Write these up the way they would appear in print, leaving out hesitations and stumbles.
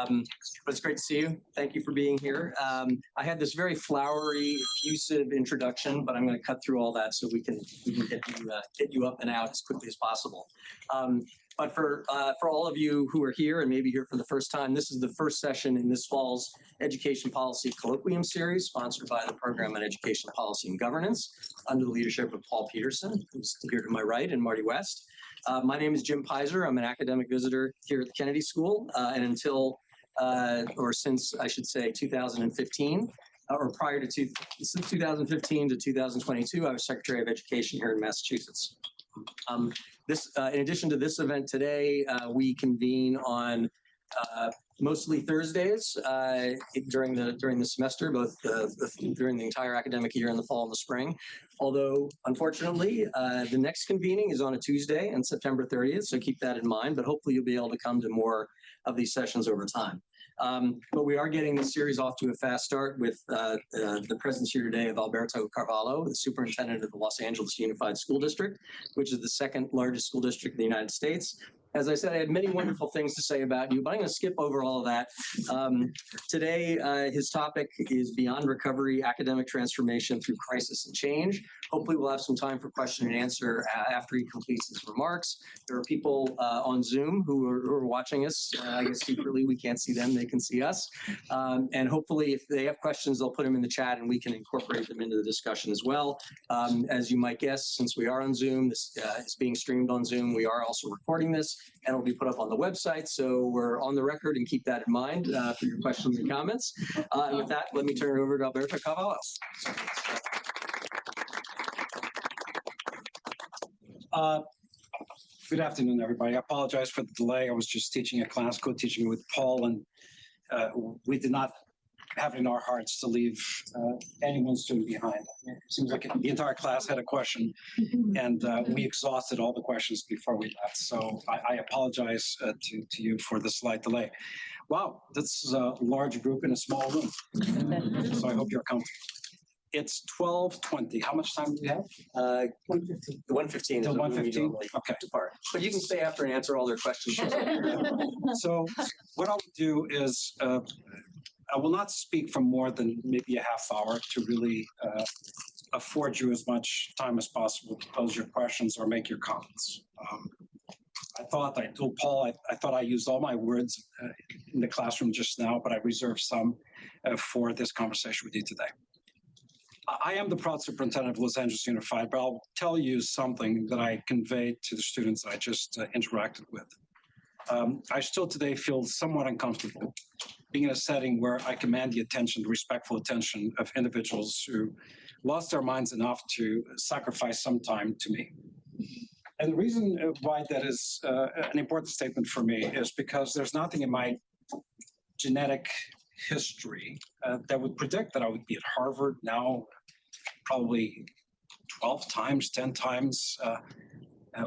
But it's great to see you. Thank you for being here. I had this very flowery, effusive introduction, but I'm going to cut through all that so we can get you up and out as quickly as possible. But for all of you who are here and maybe here for the first time, this is the first session in this fall's Education Policy Colloquium Series, sponsored by the Program on Education Policy and Governance, under the leadership of Paul Peterson, who's here to my right, and Marty West. My name is Jim Pizer. I'm an academic visitor here at the Kennedy School, and until, or since, I should say, 2015, or prior to since 2015 to 2022, I was Secretary of Education here in Massachusetts. In addition to this event today, we convene on mostly Thursdays during the semester, both during the entire academic year in the fall and the spring. Although, unfortunately, the next convening is on a Tuesday on September 30th, so keep that in mind. But hopefully, you'll be able to come to more of these sessions over time. But we are getting this series off to a fast start with the presence here today of Alberto Carvalho, the Superintendent of the Los Angeles Unified School District, which is the second largest school district in the United States. As I said, I had many wonderful things to say about you, but I'm going to skip over all of that. Today, his topic is Beyond Recovery, Academic Transformation Through Crisis and Change. Hopefully, we'll have some time for question and answer after he completes his remarks. There are people on Zoom who are watching us. I guess secretly, we can't see them. They can see us. And hopefully, if they have questions, they'll put them in the chat and we can incorporate them into the discussion as well. As you might guess, since we are on Zoom, this is being streamed on Zoom. We are also recording this, and it'll be put up on the website. So we're on the record, and keep that in mind for your questions and comments. And with that, let me turn it over to Alberto Carvalho. Good afternoon, everybody. I apologize for the delay. I was just teaching a class, co-teaching with Paul, and we did not have it in our hearts to leave anyone student behind. It seems like the entire class had a question, and we exhausted all the questions before we left. So I apologize to you for the slight delay. Wow, this is a large group in a small room. So I hope you're comfortable. It's 12:20. How much time do we have? 1:15. 1:15 is 1:15. Okay. Depart. But you can stay after and answer all their questions. So what I'll do is I will not speak for more than maybe a half hour to really afford you as much time as possible to pose your questions or make your comments. I told Paul, I thought I used all my words in the classroom just now, but I reserved some for this conversation with you today. I am the proud superintendent of Los Angeles Unified, but I'll tell you something that I conveyed to the students I just interacted with. I still today feel somewhat uncomfortable being in a setting where I command the attention, the respectful attention of individuals who lost their minds enough to sacrifice some time to me. And the reason why that is an important statement for me is because there's nothing in my genetic history that would predict that I would be at Harvard now, probably 12 times, 10 times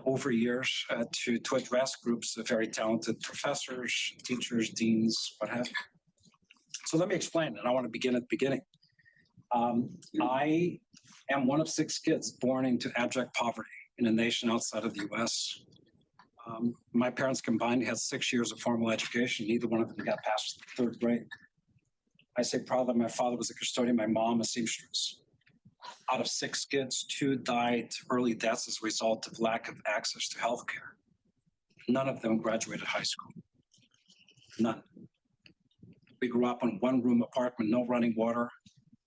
over years to address groups of very talented professors, teachers, deans, what have you. So let me explain, and I want to begin at the beginning. I am one of 6 kids born into abject poverty in a nation outside of the U.S. My parents combined had 6 years of formal education. Neither one of them got past 3rd grade. I say proud that my father was a custodian, my mom a seamstress. Out of 6 kids, 2 died early deaths as a result of lack of access to health care. None of them graduated high school. None. We grew up in 1-room apartment, no running water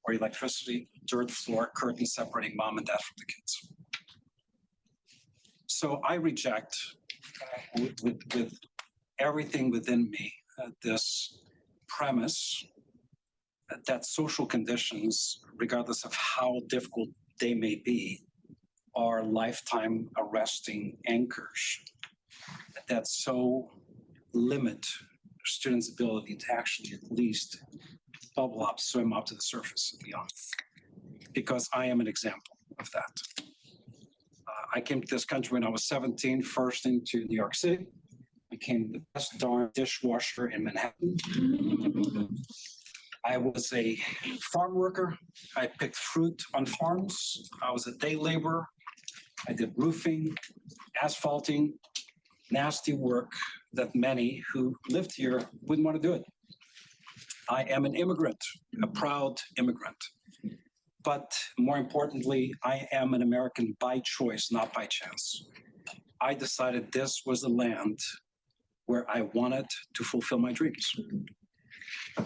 or electricity, dirt floor, curtains separating mom and dad from the kids. So I reject with everything within me this premise that social conditions, regardless of how difficult they may be, are lifetime arresting anchors that so limit students' ability to actually at least bubble up, swim up to the surface and beyond. Because I am an example of that. I came to this country when I was 17, first into New York City, became the best darn dishwasher in Manhattan. I was a farm worker. I picked fruit on farms. I was a day laborer. I did roofing, asphalting, nasty work that many who lived here wouldn't want to do it. I am an immigrant, a proud immigrant. But more importantly, I am an American by choice, not by chance. I decided this was the land where I wanted to fulfill my dreams.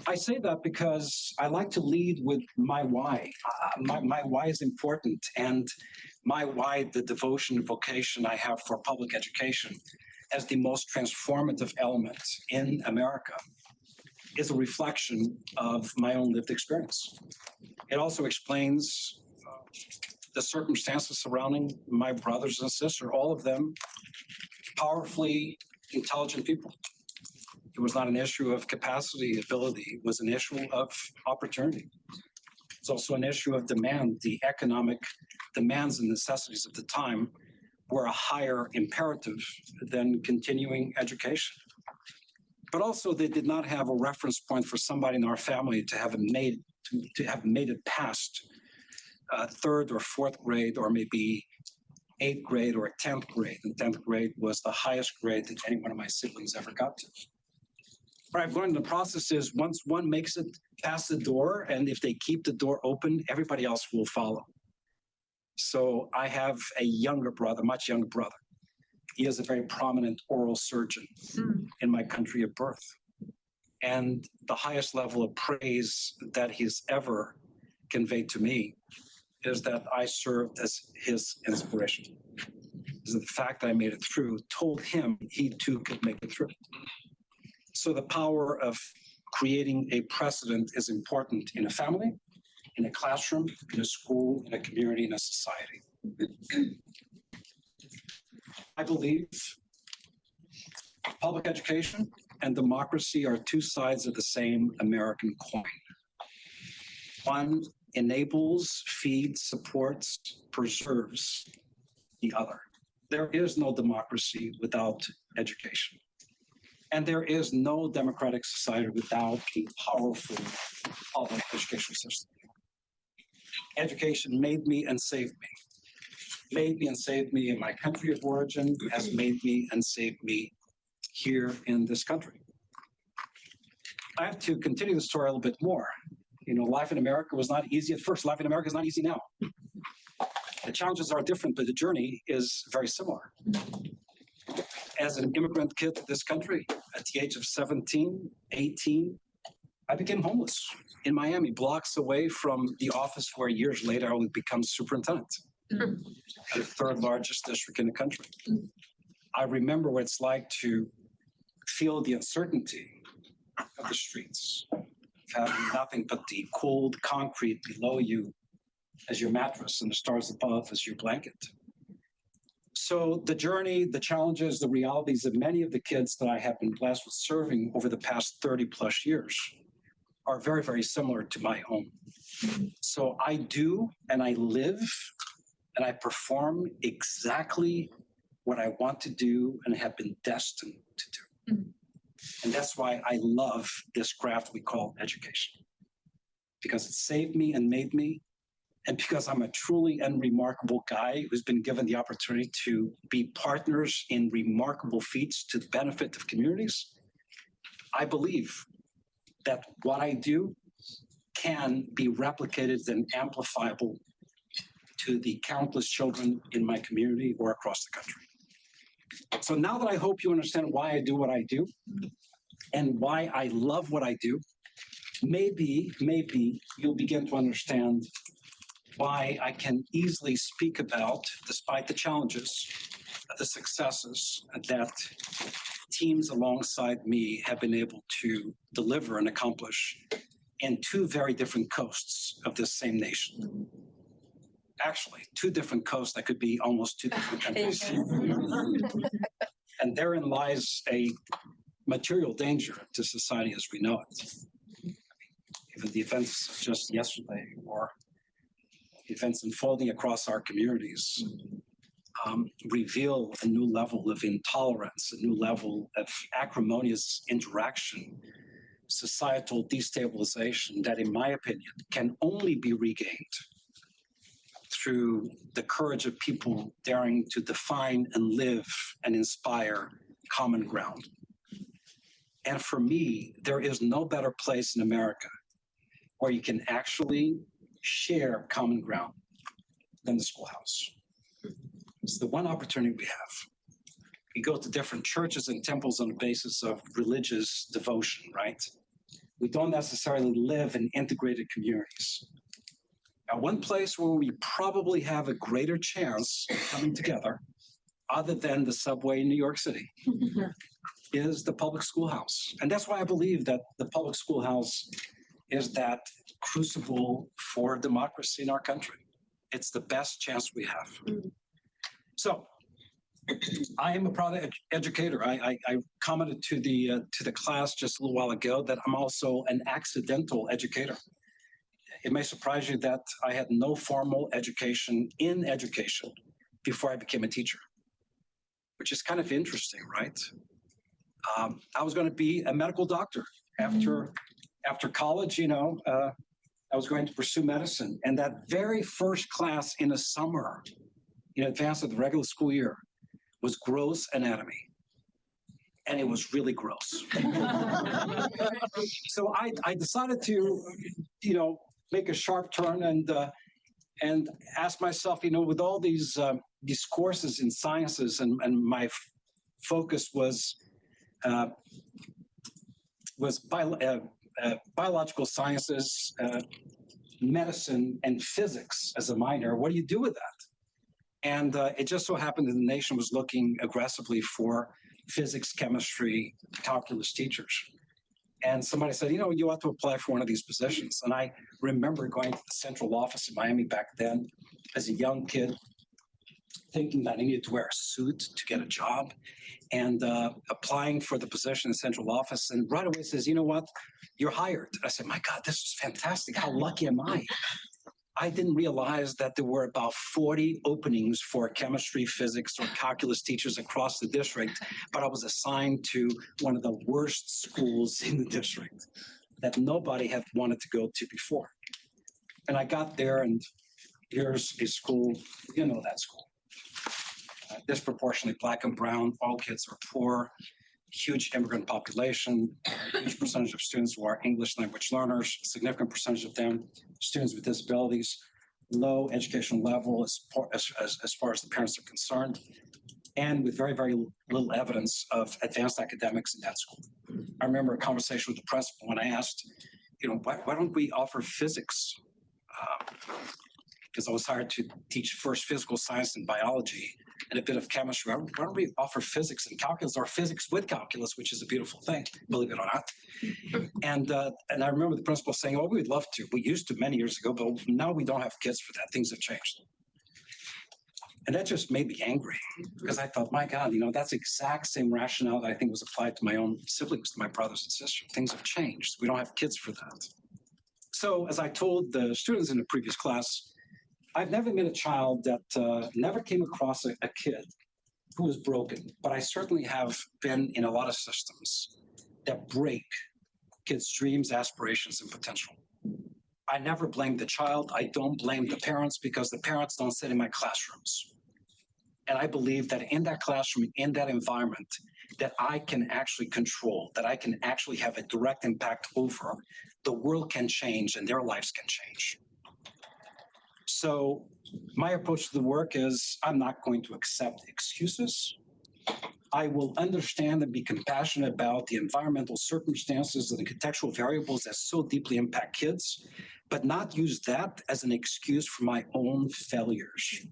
I say that because I like to lead with my why. My why is important, and my why, the devotion and vocation I have for public education as the most transformative element in America, is a reflection of my own lived experience. It also explains the circumstances surrounding my brothers and sisters, all of them powerfully intelligent people. It was not an issue of capacity, ability. It was an issue of opportunity. It's also an issue of demand. The economic demands and necessities of the time were a higher imperative than continuing education. But also, they did not have a reference point for somebody in our family to have made it past third or fourth grade, or maybe eighth grade or 10th grade. And 10th grade was the highest grade that any one of my siblings ever got to. What I've learned in the process is once one makes it past the door, and if they keep the door open, everybody else will follow. So I have a younger brother, much younger brother. He is a very prominent oral surgeon in my country of birth. And the highest level of praise that he's ever conveyed to me is that I served as his inspiration. Is the fact that I made it through told him he too could make it through. So the power of creating a precedent is important in a family, in a classroom, in a school, in a community, in a society. I believe public education and democracy are two sides of the same American coin. One enables, feeds, supports, preserves the other. There is no democracy without education. And there is no democratic society without a powerful public education system. Education made me and saved me. Made me and saved me in my country of origin, has made me and saved me here in this country. I have to continue the story a little bit more. You know, life in America was not easy at first. Life in America is not easy now. The challenges are different, but the journey is very similar. As an immigrant kid to this country, at the age of 17, 18, I became homeless in Miami, blocks away from the office where years later I would become superintendent. The third largest district in the country. I remember what it's like to feel the uncertainty of the streets, of having nothing but the cold concrete below you as your mattress and the stars above as your blanket. So the journey, the challenges, the realities of many of the kids that I have been blessed with serving over the past 30 plus years are very, very similar to my own. So I do and I live and I perform exactly what I want to do and have been destined to do. And that's why I love this craft we call education. Because it saved me and made me, and because I'm a truly and remarkable guy who's been given the opportunity to be partners in remarkable feats to the benefit of communities, I believe that what I do can be replicated and amplifiable to the countless children in my community or across the country. So now that I hope you understand why I do what I do and why I love what I do, maybe you'll begin to understand why I can easily speak about, despite the challenges, the successes that teams alongside me have been able to deliver and accomplish in two very different coasts of this same nation. Actually, two different coasts that could be almost two different countries. And therein lies a material danger to society as we know it. Even the events of just yesterday or events unfolding across our communities reveal a new level of intolerance, a new level of acrimonious interaction, societal destabilization that, in my opinion, can only be regained through the courage of people daring to define and live and inspire common ground. And for me, there is no better place in America where you can actually share common ground than the schoolhouse. It's the one opportunity we have. We go to different churches and temples on the basis of religious devotion, right? We don't necessarily live in integrated communities. Now, one place where we probably have a greater chance of coming together, other than the subway in New York City, is the public schoolhouse. And that's why I believe that the public schoolhouse is that crucible for democracy in our country. It's the best chance we have. So I am a proud educator. I commented to the class just a little while ago that I'm also an accidental educator. It may surprise you that I had no formal education in education before I became a teacher, which is kind of interesting, right? I was going to be a medical doctor after college. I was going to pursue medicine, and that very first class in the summer, in advance of the regular school year, was gross anatomy, and it was really gross. So I decided to, make a sharp turn and ask myself, with all these courses in sciences, and my focus was biological sciences, medicine, and physics as a minor. What do you do with that? And it just so happened that the nation was looking aggressively for physics, chemistry, calculus teachers. And somebody said, you ought to apply for one of these positions. And I remember going to the central office in Miami back then as a young kid, thinking that I needed to wear a suit to get a job, and applying for the position in the central office. And right away says, you know what, you're hired. I said, my God, this is fantastic. How lucky am I? I didn't realize that there were about 40 openings for chemistry, physics, or calculus teachers across the district, but I was assigned to one of the worst schools in the district that nobody had wanted to go to before. And I got there, and here's a school, that school. Disproportionately Black and brown, all kids are poor, huge immigrant population, huge percentage of students who are English language learners, a significant percentage of them students with disabilities, low educational level as far as the parents are concerned, and with very, very little evidence of advanced academics in that school. I remember a conversation with the principal when I asked, why don't we offer physics? Because I was hired to teach first physical science and biology and a bit of chemistry. Why don't we offer physics and calculus, or physics with calculus, which is a beautiful thing, believe it or not. And I remember the principal saying, oh, we'd love to. We used to many years ago, but now we don't have kids for that. Things have changed. And that just made me angry, because I thought, my God, that's the exact same rationale that I think was applied to my own siblings, to my brothers and sisters. Things have changed. We don't have kids for that. So as I told the students in the previous class, I've never met a child that never came across a kid who was broken, but I certainly have been in a lot of systems that break kids' dreams, aspirations, and potential. I never blame the child. I don't blame the parents, because the parents don't sit in my classrooms. And I believe that in that classroom, in that environment, that I can actually control, that I can actually have a direct impact over, the world can change and their lives can change. So my approach to the work is, I'm not going to accept excuses. I will understand and be compassionate about the environmental circumstances and the contextual variables that so deeply impact kids, but not use that as an excuse for my own failures.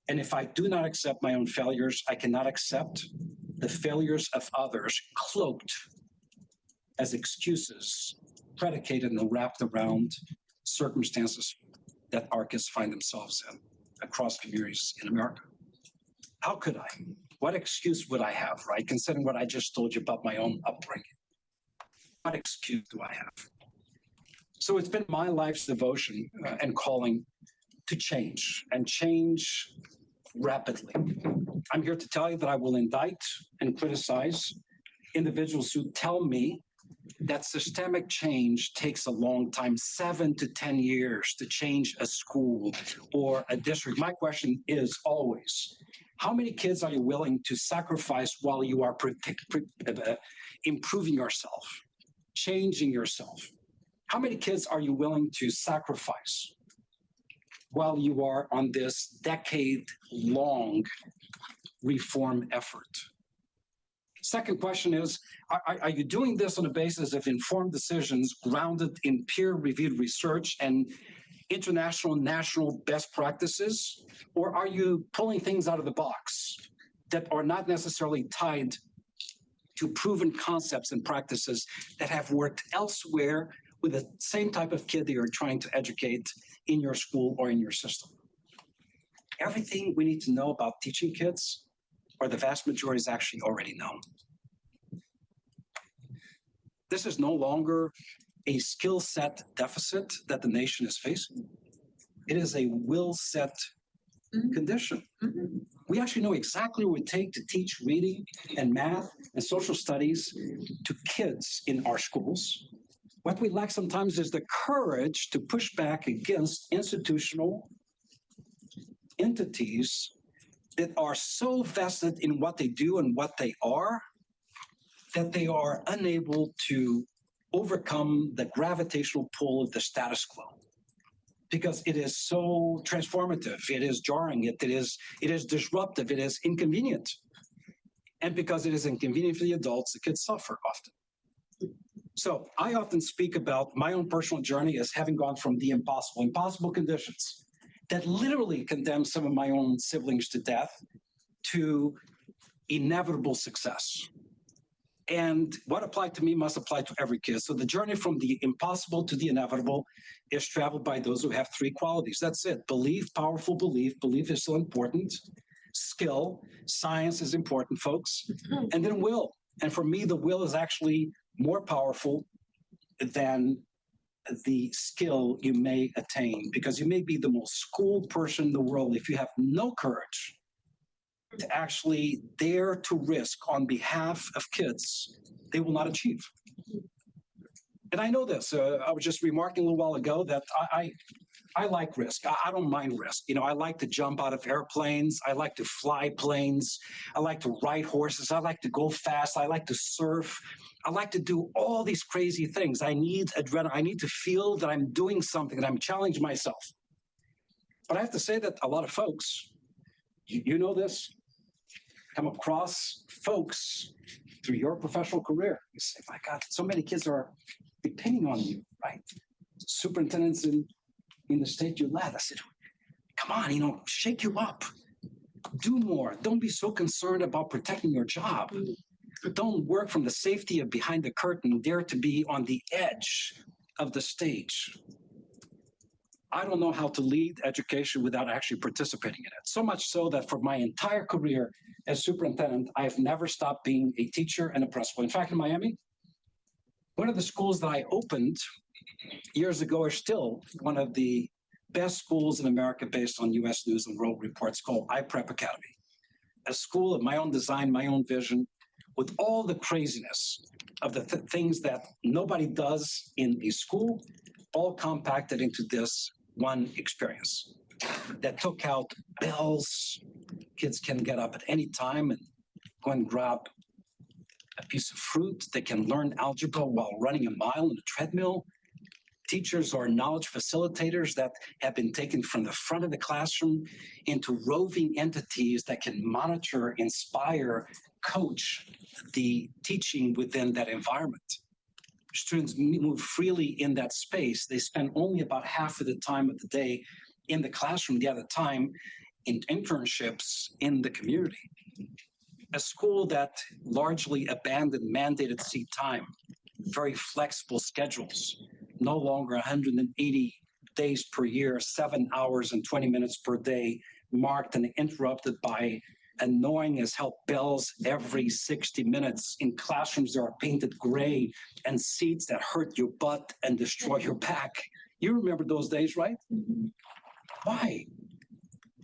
And if I do not accept my own failures, I cannot accept the failures of others cloaked as excuses, predicated and wrapped around circumstances that our kids find themselves in across communities in America. How could I? What excuse would I have, right? Considering what I just told you about my own upbringing. What excuse do I have? So it's been my life's devotion and calling to change, and change rapidly. I'm here to tell you that I will indict and criticize individuals who tell me that systemic change takes a long time, 7 to 10 years to change a school or a district. My question is always, How many kids are you willing to sacrifice while you are improving yourself, changing yourself? How many kids are you willing to sacrifice while you are on this decade-long reform effort? Second question is, are you doing this on the basis of informed decisions grounded in peer-reviewed research and international and national best practices? Or are you pulling things out of the box that are not necessarily tied to proven concepts and practices that have worked elsewhere with the same type of kid that you're trying to educate in your school or in your system? Everything we need to know about teaching kids, or the vast majority, is actually already known. This is no longer a skill set deficit that the nation is facing. It is a will set condition. We actually know exactly what it would take to teach reading and math and social studies to kids in our schools. What we lack sometimes is the courage to push back against institutional entities that are so vested in what they do and what they are that they are unable to overcome the gravitational pull of the status quo, because it is so transformative, it is jarring, it is disruptive, it is inconvenient. And because it is inconvenient for the adults, the kids suffer often. So I often speak about my own personal journey as having gone from the impossible conditions that literally condemn some of my own siblings to death, to inevitable success. And what applied to me must apply to every kid. So the journey from the impossible to the inevitable is traveled by those who have three qualities. That's it. Belief, powerful belief. Belief is so important. Skill, science is important, folks. And then will. And for me, the will is actually more powerful than the skill you may attain, because you may be the most schooled person in the world. If you have no courage to actually dare to risk on behalf of kids, they will not achieve. And I know this. I was just remarking a little while ago that I like risk. I don't mind risk. You know, I like to jump out of airplanes. I like to fly planes. I like to ride horses. I like to go fast. I like to surf. I like to do all these crazy things. I need adrenaline. I need to feel that I'm doing something, that I'm challenging myself. But I have to say that a lot of folks, you know this, come across folks through your professional career. You say, my God, so many kids are depending on you, right? Superintendents in the state you led. I said, come on, shake you up. Do more. Don't be so concerned about protecting your job. Don't work from the safety of behind the curtain. Dare to be on the edge of the stage. I don't know how to lead education without actually participating in it. So much so that for my entire career as superintendent, I've never stopped being a teacher and a principal. In fact, in Miami, one of the schools that I opened years ago are still one of the best schools in America based on U.S. News and World Reports, called iPrep Academy, a school of my own design, my own vision, with all the craziness of the things that nobody does in a school, all compacted into this one experience that took out bells. Kids can get up at any time and go and grab a piece of fruit. They can learn algebra while running a mile in a treadmill. Teachers are knowledge facilitators that have been taken from the front of the classroom into roving entities that can monitor, inspire, coach the teaching within that environment. Students move freely in that space. They spend only about half of the time of the day in the classroom, the other time in internships in the community. A school that largely abandoned mandated seat time, very flexible schedules, no longer 180 days per year, 7 hours and 20 minutes per day, marked and interrupted by annoying as hell bells every 60 minutes. In classrooms that are painted gray and seats that hurt your butt and destroy your back. You remember those days, right? Why?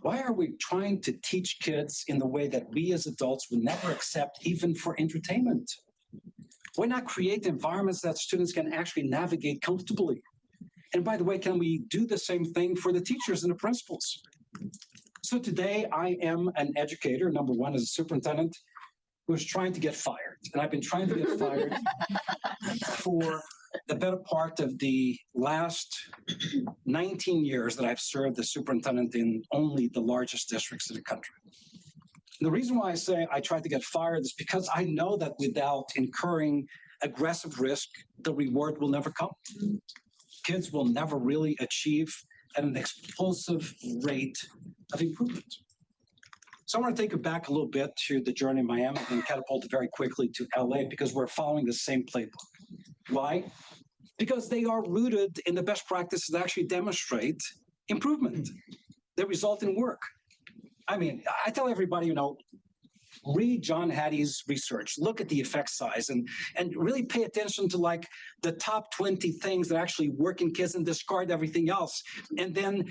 Why are we trying to teach kids in the way that we as adults would never accept, even for entertainment? Why not create environments that students can actually navigate comfortably? And by the way, can we do the same thing for the teachers and the principals? So today I am an educator, number one, as a superintendent, who's trying to get fired. And I've been trying to get fired for the better part of the last 19 years that I've served as superintendent in only the largest districts in the country. The reason why I say I tried to get fired is because I know that without incurring aggressive risk, the reward will never come. Kids will never really achieve an explosive rate of improvement. So I want to take you back a little bit to the journey in Miami and catapult it very quickly to LA because we're following the same playbook. Why? Because they are rooted in the best practices that actually demonstrate improvement. They result in work. I mean, I tell everybody, read John Hattie's research, look at the effect size, and really pay attention to like the top 20 things that actually work in kids and discard everything else. And then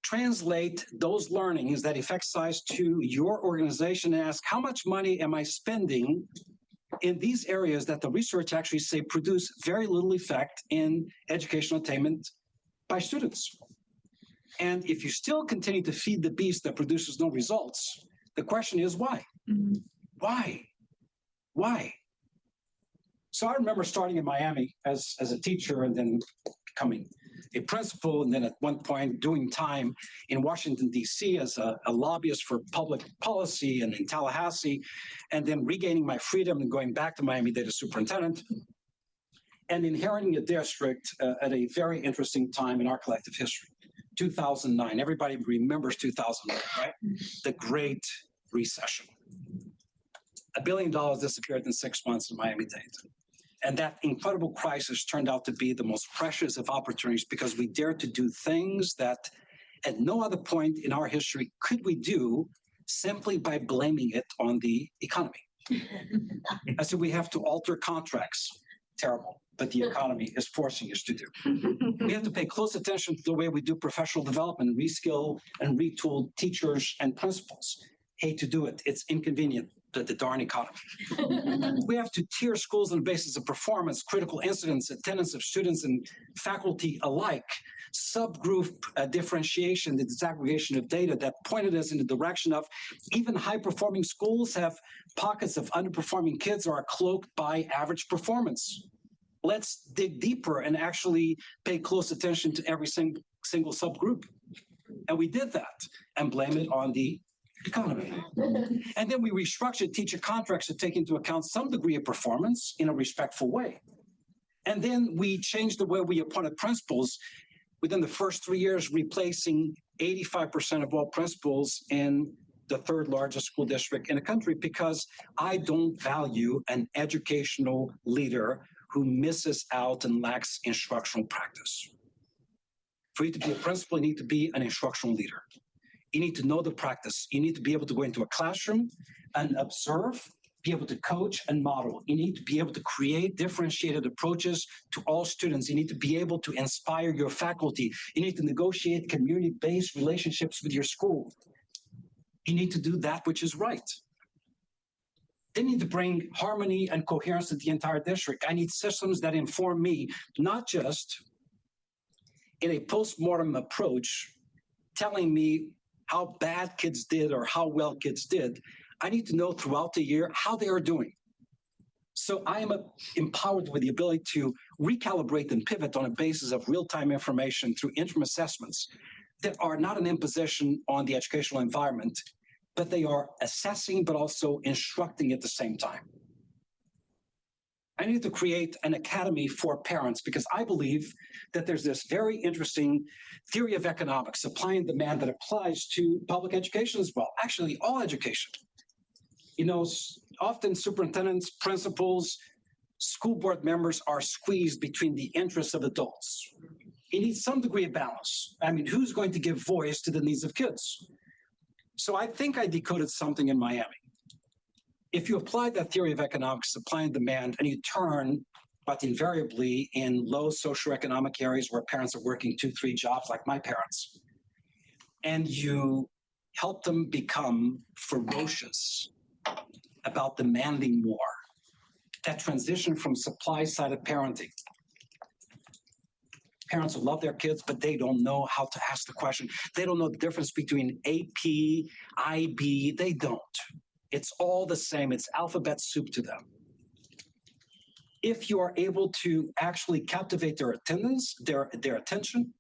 translate those learnings, that effect size, to your organization and ask, how much money am I spending in these areas that the research actually say produce very little effect in educational attainment by students? And if you still continue to feed the beast that produces no results, the question is why? Mm-hmm. Why? So I remember starting in Miami as a teacher and then becoming a principal, and then at one point doing time in Washington, D.C. as a lobbyist for public policy and in Tallahassee, and then regaining my freedom and going back to Miami-Dade as superintendent, and inheriting a district at a very interesting time in our collective history. 2009, everybody remembers 2009, right? The Great Recession. $1 billion disappeared in 6 months in Miami-Dade. And that incredible crisis turned out to be the most precious of opportunities because we dared to do things that at no other point in our history could we do simply by blaming it on the economy. I said, we have to alter contracts. Terrible. But the economy is forcing us to do. We have to pay close attention to the way we do professional development, reskill and retool teachers and principals. Hate to do it. It's inconvenient, the darn economy. We have to tier schools on the basis of performance, critical incidents, attendance of students and faculty alike, subgroup differentiation, the disaggregation of data that pointed us in the direction of even high-performing schools have pockets of underperforming kids or are cloaked by average performance. Let's dig deeper and actually pay close attention to every single subgroup. And we did that and blame it on the economy. And then we restructured teacher contracts to take into account some degree of performance in a respectful way. And then we changed the way we appointed principals within the first 3 years, replacing 85% of all principals in the third largest school district in the country, because I don't value an educational leader who misses out and lacks instructional practice. For you to be a principal, you need to be an instructional leader. You need to know the practice. You need to be able to go into a classroom and observe, be able to coach and model. You need to be able to create differentiated approaches to all students. You need to be able to inspire your faculty. You need to negotiate community-based relationships with your school. You need to do that which is right. They need to bring harmony and coherence to the entire district. I need systems that inform me, not just in a post-mortem approach, telling me how bad kids did or how well kids did. I need to know throughout the year how they are doing. So I am empowered with the ability to recalibrate and pivot on a basis of real-time information through interim assessments that are not an imposition on the educational environment, but they are assessing but also instructing at the same time. I need to create an academy for parents because I believe that there's this very interesting theory of economics, supply and demand, that applies to public education as well, actually all education. You know, often superintendents, principals, school board members are squeezed between the interests of adults. You need some degree of balance. I mean, who's going to give voice to the needs of kids? So I think I decoded something in Miami. If you apply that theory of economics, supply and demand, and you turn, but invariably in low socioeconomic areas where parents are working 2-3 jobs like my parents, and you help them become ferocious about demanding more, that transition from supply side of parenting Parents who love their kids, but they don't know how to ask the question. They don't know the difference between AP, IB. They don't. It's all the same. It's alphabet soup to them. If you are able to actually captivate their attendance, their attention,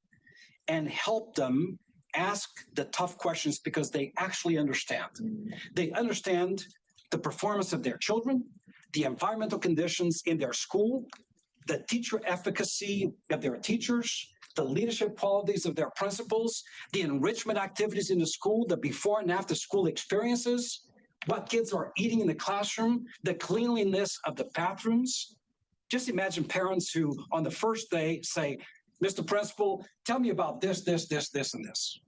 and help them ask the tough questions because they actually understand. They understand the performance of their children, the environmental conditions in their school, the teacher efficacy of their teachers, the leadership qualities of their principals, the enrichment activities in the school, the before and after school experiences, what kids are eating in the classroom, the cleanliness of the bathrooms. Just imagine parents who on the first day say, Mr. Principal, tell me about this, and this.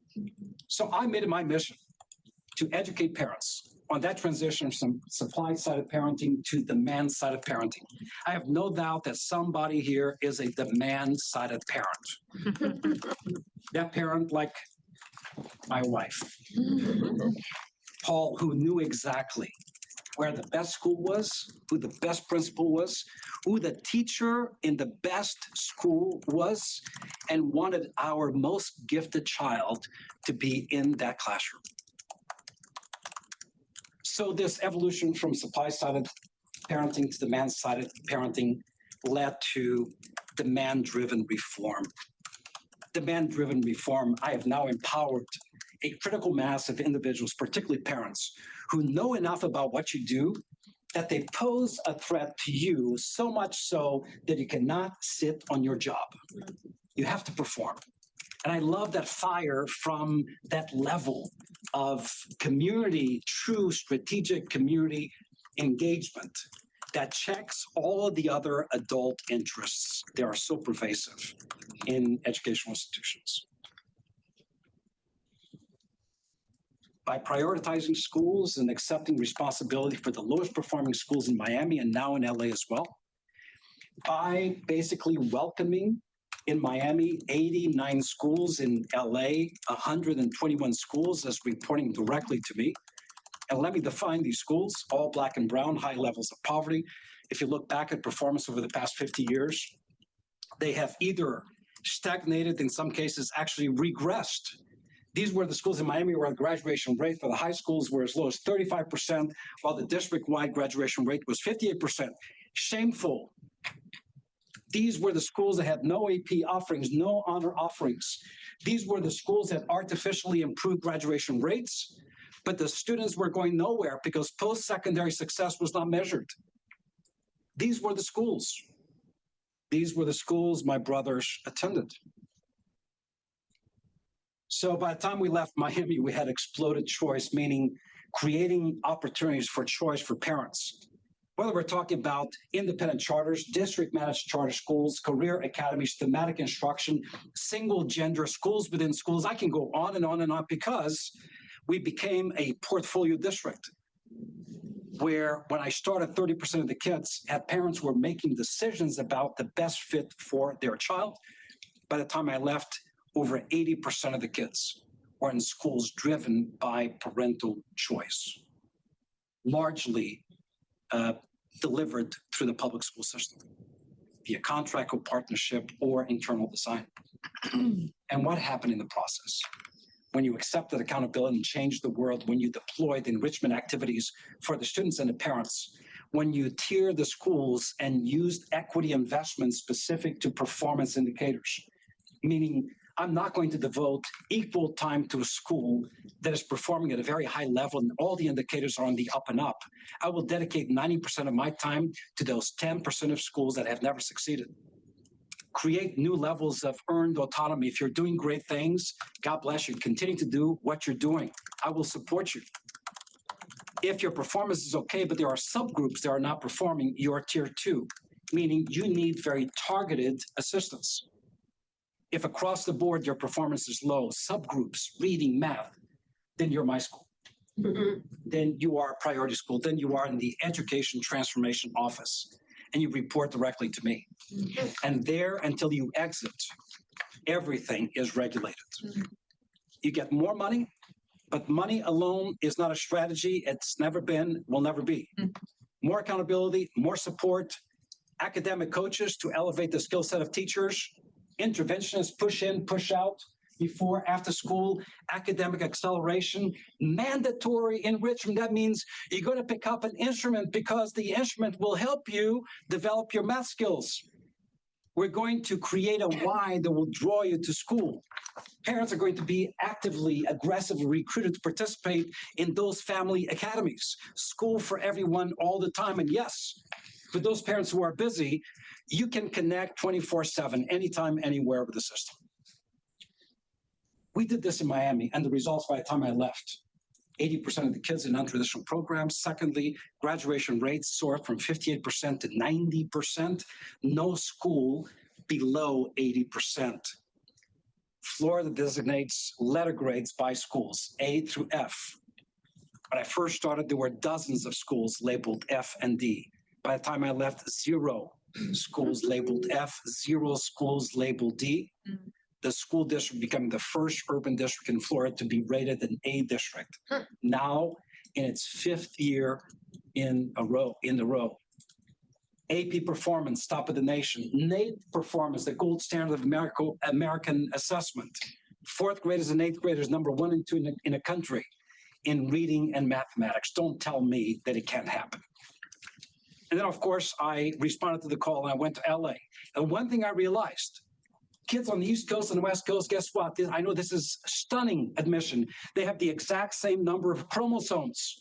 So I made it my mission to educate parents on that transition from supply-sided parenting to demand-sided parenting. I have no doubt that somebody here is a demand-sided parent. That parent, like my wife, Paul, who knew exactly where the best school was, who the best principal was, who the teacher in the best school was, and wanted our most gifted child to be in that classroom. So this evolution from supply-sided parenting to demand-sided parenting led to demand-driven reform. Demand-driven reform, I have now empowered a critical mass of individuals, particularly parents, who know enough about what you do that they pose a threat to you, so much so that you cannot sit on your job. You have to perform. And I love that fire from that level of community, true strategic community engagement that checks all of the other adult interests. They are so pervasive in educational institutions. By prioritizing schools and accepting responsibility for the lowest performing schools in Miami and now in LA as well, by basically welcoming in Miami 89 schools, in LA 121 schools, as reporting directly to me. And let me define these schools: all Black and brown, high levels of poverty. If you look back at performance over the past 50 years, they have either stagnated, in some cases actually regressed. These were the schools in Miami where the graduation rate for the high schools were as low as 35%, while the district-wide graduation rate was 58%. Shameful. These were the schools that had no AP offerings, no honor offerings. These were the schools that artificially improved graduation rates, but the students were going nowhere because post-secondary success was not measured. These were the schools. These were the schools my brothers attended. So by the time we left Miami, we had exploded choice, meaning creating opportunities for choice for parents. Whether we're talking about independent charters, district managed charter schools, career academies, thematic instruction, single gender schools within schools, I can go on and on and on, because we became a portfolio district where when I started, 30% of the kids had parents who were making decisions about the best fit for their child. By the time I left, over 80% of the kids were in schools driven by parental choice, largely delivered through the public school system via contract or partnership or internal design. And what happened in the process? When you accepted accountability and changed the world, when you deployed enrichment activities for the students and the parents, when you tiered the schools and used equity investments specific to performance indicators, meaning I'm not going to devote equal time to a school that is performing at a very high level and all the indicators are on the up and up. I will dedicate 90% of my time to those 10% of schools that have never succeeded. Create new levels of earned autonomy. If you're doing great things, God bless you. Continue to do what you're doing. I will support you. If your performance is okay, but there are subgroups that are not performing, you're tier 2, meaning you need very targeted assistance. If across the board your performance is low, subgroups, reading, math, then you're my school. Then you are a priority school. Then you are in the education transformation office and you report directly to me. And there, until you exit, everything is regulated. You get more money, but money alone is not a strategy. It's never been, will never be. More accountability, more support, academic coaches to elevate the skill set of teachers, interventionists, push in, push out, before, after school, academic acceleration, mandatory enrichment. That means you're going to pick up an instrument because the instrument will help you develop your math skills. We're going to create a why that will draw you to school. Parents are going to be actively, aggressively recruited to participate in those family academies. School for everyone all the time. And yes, for those parents who are busy, you can connect 24/7, anytime, anywhere with the system. We did this in Miami, and the results by the time I left, 80% of the kids in non-traditional programs. Secondly, graduation rates soared from 58% to 90%. No school below 80%. Florida designates letter grades by schools, A through F. When I first started, there were dozens of schools labeled F and D. By the time I left, 0 schools labeled F, 0 schools labeled D. The school district becoming the first urban district in Florida to be rated an A district. Now, in its 5th year in a row. AP performance, top of the nation. NAEP performance, the gold standard of American assessment. 4th graders and 8th graders, number 1 and 2 in a country in reading and mathematics. Don't tell me that it can't happen. And then, of course, I responded to the call and I went to LA. And one thing I realized, kids on the East Coast and the West Coast, guess what? I know this is stunning admission. They have the exact same number of chromosomes,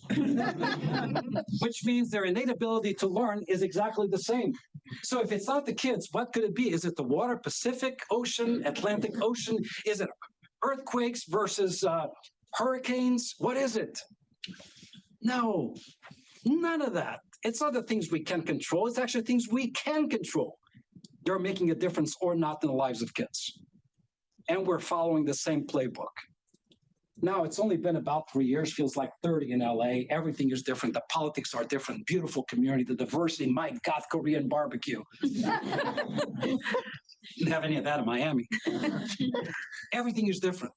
which means their innate ability to learn is exactly the same. So if it's not the kids, what could it be? Is it the water, Pacific Ocean, Atlantic Ocean? Is it earthquakes versus hurricanes? What is it? No, none of that. It's not the things we can control. It's actually things we can control. They're making a difference or not in the lives of kids. And we're following the same playbook. Now, it's only been about 3 years, feels like 30 in LA. Everything is different. The politics are different. Beautiful community, the diversity. My God, Korean barbecue. Didn't have any of that in Miami. Everything is different.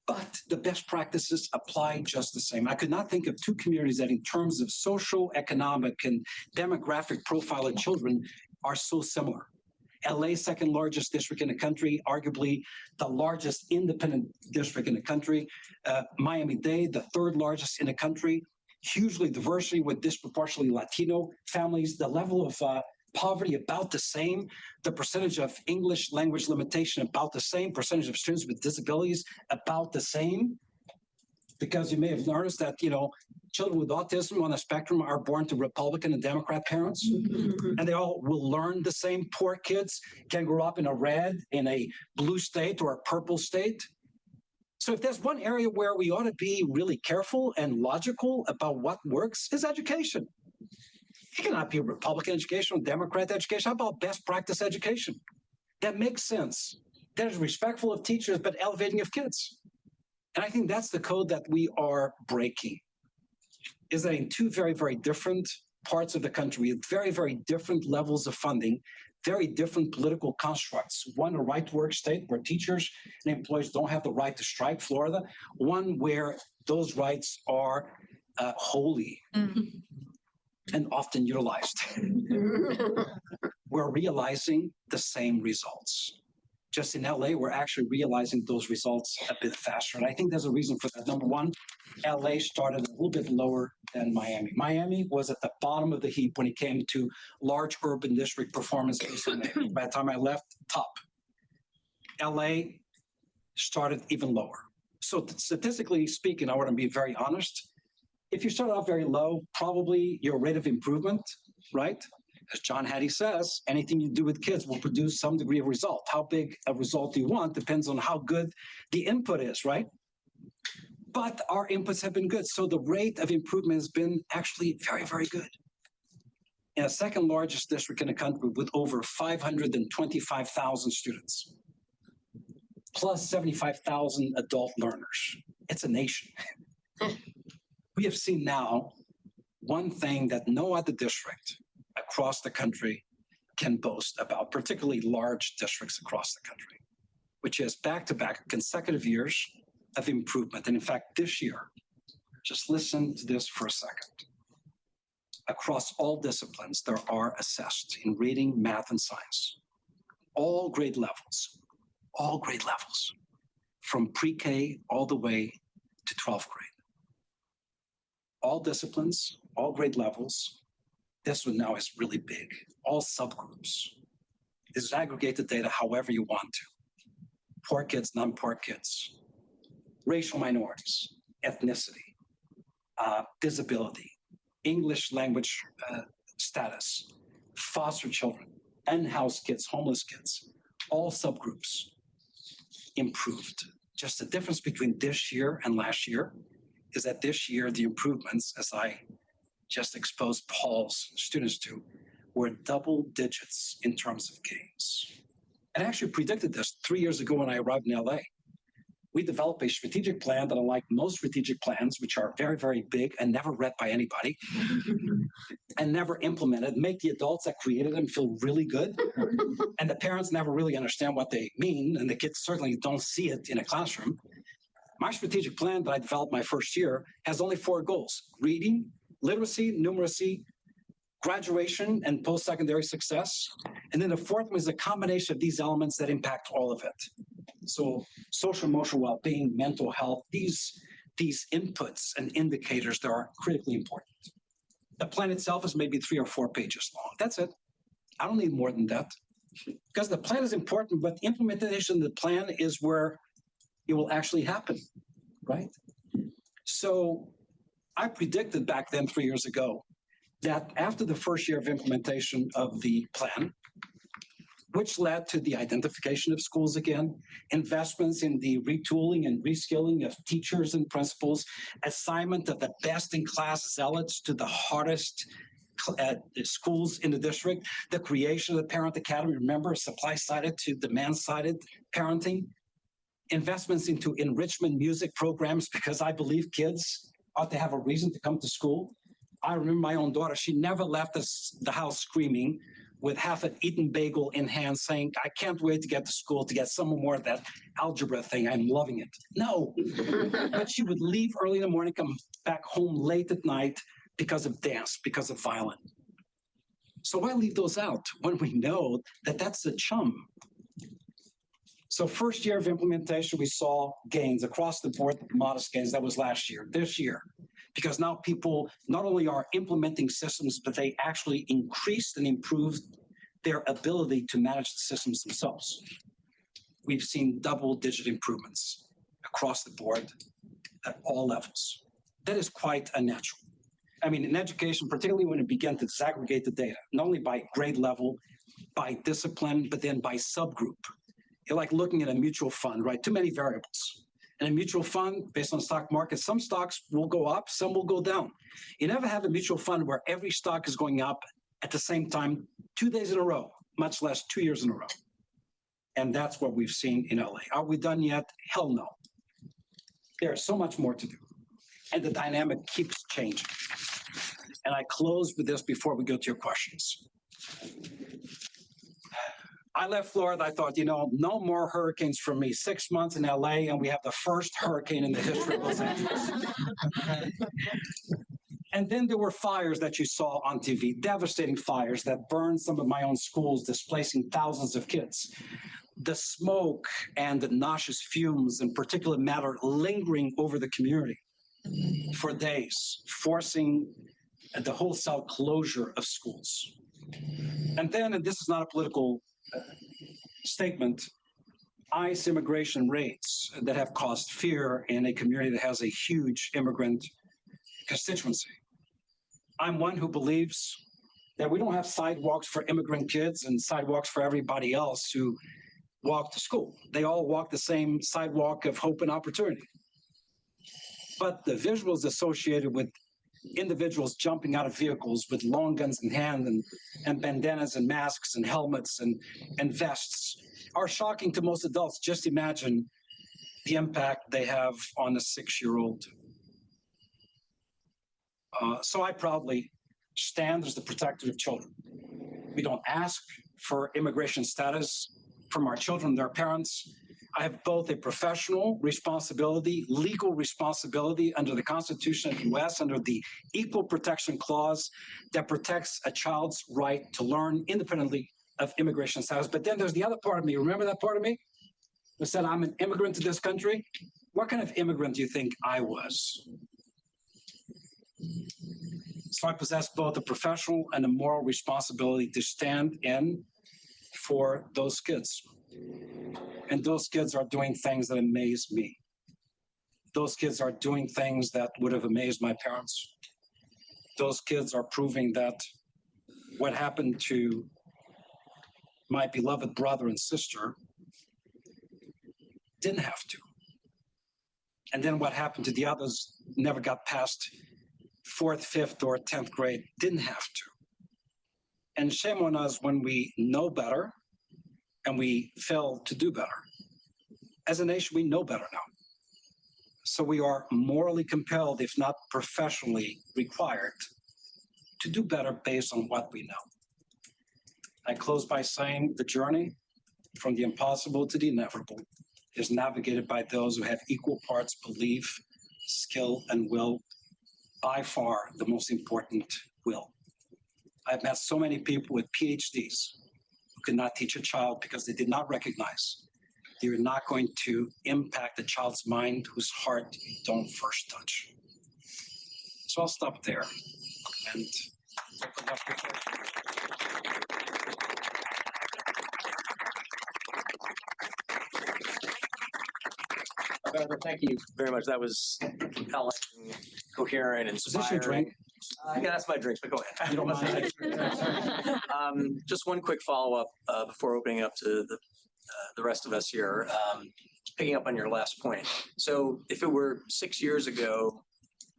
But the best practices apply just the same. I could not think of 2 communities that in terms of social, economic, and demographic profile of children are so similar. LA, 2nd largest district in the country, arguably the largest independent district in the country. Miami-Dade, the 3rd largest in the country. Hugely diversity with disproportionately Latino families. The level of poverty about the same. The percentage of English language limitation about the same. Percentage of students with disabilities about the same. Because you may have noticed that, children with autism on the spectrum are born to Republican and Democrat parents, and they all will learn the same. Poor kids can grow up in a red, in a blue state, or a purple state. So if there's one area where we ought to be really careful and logical about what works, is education. It cannot be Republican education or Democrat education. How about best practice education? That makes sense. That is respectful of teachers, but elevating of kids. And I think that's the code that we are breaking. Is that in 2 very, very different parts of the country, with very, very different levels of funding, very different political constructs. One, a right-to-work state where teachers and employees don't have the right to strike, Florida. One where those rights are holy and often utilized. We're realizing the same results. Just in LA, we're actually realizing those results a bit faster. And I think there's a reason for that. Number one, LA started a little bit lower than Miami. Miami was at the bottom of the heap when it came to large urban district performance. By the time I left, top. LA started even lower. So statistically speaking, I want to be very honest. If you start off very low, probably your rate of improvement, right? As John Hattie says, anything you do with kids will produce some degree of result. How big a result you want depends on how good the input is, right? But our inputs have been good. So the rate of improvement has been actually very, very good. In the 2nd largest district in the country with over 525,000 students, plus 75,000 adult learners. It's a nation. We have seen now one thing that no other district across the country can boast about, particularly large districts across the country, which is back-to-back consecutive years of improvement. And in fact, this year, just listen to this for a second. Across all disciplines, there are assessed in reading, math, and science. all grade levels, from pre-K all the way to 12th grade. All disciplines, all grade levels. This one now is really big. All subgroups. This is aggregated data however you want to. Poor kids, non-poor kids, racial minorities, ethnicity, disability, English language status, foster children, unhoused kids, homeless kids, all subgroups improved. Just the difference between this year and last year is that this year the improvements, as I just exposed Paul's students to, were double digits in terms of gains. And I actually predicted this 3 years ago when I arrived in LA. We developed a strategic plan that, unlike most strategic plans, which are very, very big and never read by anybody and never implemented, make the adults that created them feel really good. And the parents never really understand what they mean, and the kids certainly don't see it in a classroom. My strategic plan that I developed my first year has only 4 goals: reading, literacy, numeracy, graduation, and post-secondary success. And then the 4th one is a combination of these elements that impact all of it. So social emotional well-being, mental health, these inputs and indicators that are critically important. The plan itself is maybe 3 or 4 pages long. That's it. I don't need more than that. Because the plan is important, but the implementation of the plan is where it will actually happen, right? So I predicted back then 3 years ago that after the first year of implementation of the plan, which led to the identification of schools again, investments in the retooling and reskilling of teachers and principals, assignment of the best-in-class zealots to the hardest schools in the district, the creation of the Parent Academy, remember, supply-sided to demand-sided parenting, investments into enrichment music programs, because I believe kids ought to have a reason to come to school. I remember my own daughter, she never left the house screaming with half an eaten bagel in hand saying, I can't wait to get to school to get some more of that algebra thing. I'm loving it. No, but she would leave early in the morning, come back home late at night because of dance, because of violin. So why leave those out when we know that that's the chum? So first year of implementation, we saw gains across the board, modest gains. That was last year. This year, because now people not only are implementing systems, but they actually increased and improved their ability to manage the systems themselves. We've seen double-digit improvements across the board at all levels. That is quite unnatural. I mean, in education, particularly when it began to disaggregate the data, not only by grade level, by discipline, but then by subgroup. You're like looking at a mutual fund, right? Too many variables. In a mutual fund, based on stock market, some stocks will go up, some will go down. You never have a mutual fund where every stock is going up at the same time 2 days in a row, much less 2 years in a row. And that's what we've seen in LA. Are we done yet? Hell no. There's so much more to do. And the dynamic keeps changing. And I close with this before we go to your questions. I left Florida, I thought, no more hurricanes for me. 6 months in LA, and we have the first hurricane in the history of Los Angeles. And then there were fires that you saw on TV, devastating fires that burned some of my own schools, displacing thousands of kids. The smoke and the nauseous fumes and particulate matter lingering over the community for days, forcing the wholesale closure of schools. And then, and this is not a political statement, ICE immigration rates that have caused fear in a community that has a huge immigrant constituency. I'm one who believes that we don't have sidewalks for immigrant kids and sidewalks for everybody else who walk to school. They all walk the same sidewalk of hope and opportunity. But the visuals associated with individuals jumping out of vehicles with long guns in hand and bandanas and masks and helmets and vests are shocking to most adults. Just imagine the impact they have on a 6-year-old. So I proudly stand as the protector of children. We don't ask for immigration status from our children and their parents. I have both a professional responsibility, legal responsibility under the Constitution of the U.S., under the Equal Protection Clause that protects a child's right to learn independently of immigration status. But then there's the other part of me. Remember that part of me that said, I'm an immigrant to this country? What kind of immigrant do you think I was? So I possess both a professional and a moral responsibility to stand in for those kids. And those kids are doing things that amaze me. Those kids are doing things that would have amazed my parents. Those kids are proving that what happened to my beloved brother and sister didn't have to. And then what happened to the others never got past 4th, 5th, or 10th grade, didn't have to. And shame on us when we know better and we fail to do better. As a nation, we know better now. So we are morally compelled, if not professionally required, to do better based on what we know. I close by saying the journey from the impossible to the inevitable is navigated by those who have equal parts belief, skill, and will. By far, the most important will. I've met so many people with PhDs who could not teach a child because they did not recognize they're not going to impact the child's mind whose heart you don't first touch. So I'll stop there and open up the floor. Alberto, thank you very much. That was compelling, coherent, Position inspiring. drink. Yeah, that's my drink, but go ahead. You don't mind? Just one quick follow-up before opening up to the rest of us here, picking up on your last point. So if it were 6 years ago,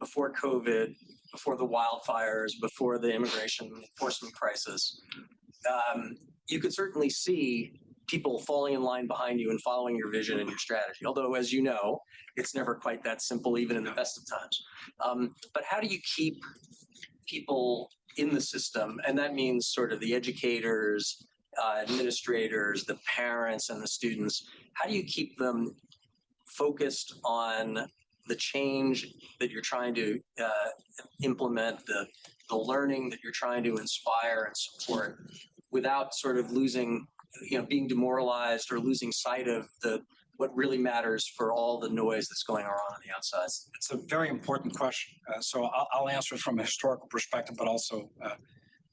before COVID, before the wildfires, before the immigration enforcement crisis, you could certainly see people falling in line behind you and following your vision and your strategy. Although, as you know, it's never quite that simple, even in the best of times. But how do you keep people in the system? And that means sort of the educators, administrators, the parents, and the students. How do you keep them focused on the change that you're trying to implement, the learning that you're trying to inspire and support, without sort of losing, being demoralized or losing sight of what really matters for all the noise that's going on the outside? It's a very important question. So I'll answer it from a historical perspective, but also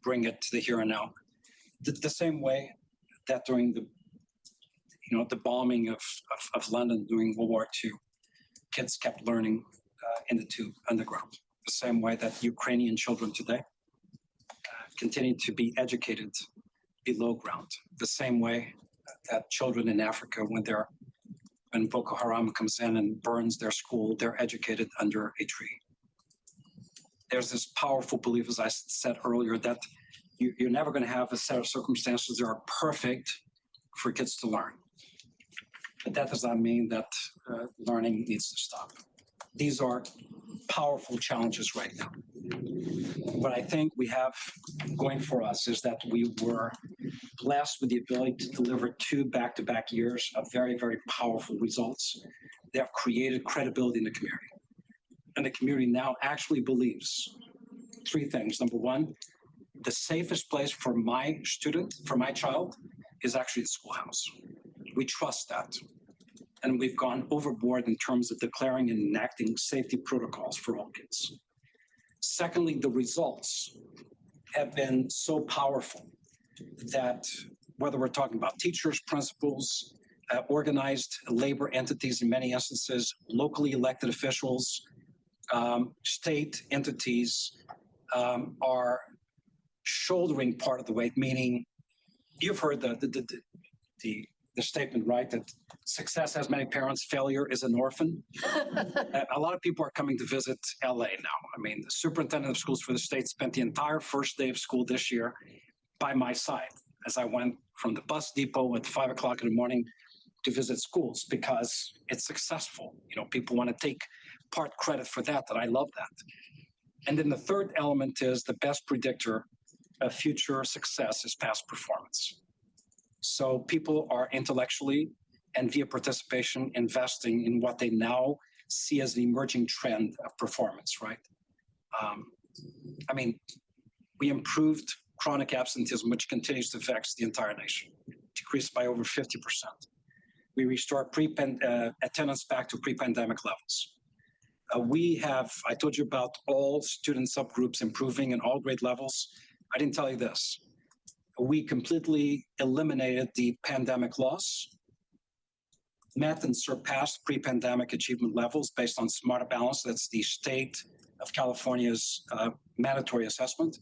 bring it to the here and now. The same way that during the bombing of London during World War II, kids kept learning in the tube underground. The same way that Ukrainian children today continue to be educated below ground. The same way that children in Africa, when Boko Haram comes in and burns their school, they're educated under a tree. There's this powerful belief, as I said earlier, that you're never going to have a set of circumstances that are perfect for kids to learn. But that does not mean that learning needs to stop. These are powerful challenges right now. What I think we have going for us is that we were blessed with the ability to deliver 2 back-to-back years of very, very powerful results. They have created credibility in the community. And the community now actually believes 3 things. Number 1, the safest place for my student, for my child, is actually the schoolhouse. We trust that. And we've gone overboard in terms of declaring and enacting safety protocols for all kids. Secondly, the results have been so powerful that whether we're talking about teachers, principals, organized labor entities in many instances, locally elected officials, state entities are shouldering part of the weight, meaning you've heard the statement, right, that success has many parents, failure is an orphan. A lot of people are coming to visit LA now. I mean, the superintendent of schools for the state spent the entire first day of school this year by my side as I went from the bus depot at 5 o'clock in the morning to visit schools, because it's successful. People want to take part credit for that I love that. And then the third element is the best predictor of future success is past performance. So people are intellectually and via participation investing in what they now see as the emerging trend of performance, right? We improved chronic absenteeism, which continues to vex the entire nation, decreased by over 50%. We restored attendance back to pre-pandemic levels. I told you about all student subgroups improving in all grade levels. I didn't tell you this. We completely eliminated the pandemic loss, met and surpassed pre-pandemic achievement levels based on Smarter Balance. That's the state of California's mandatory assessment.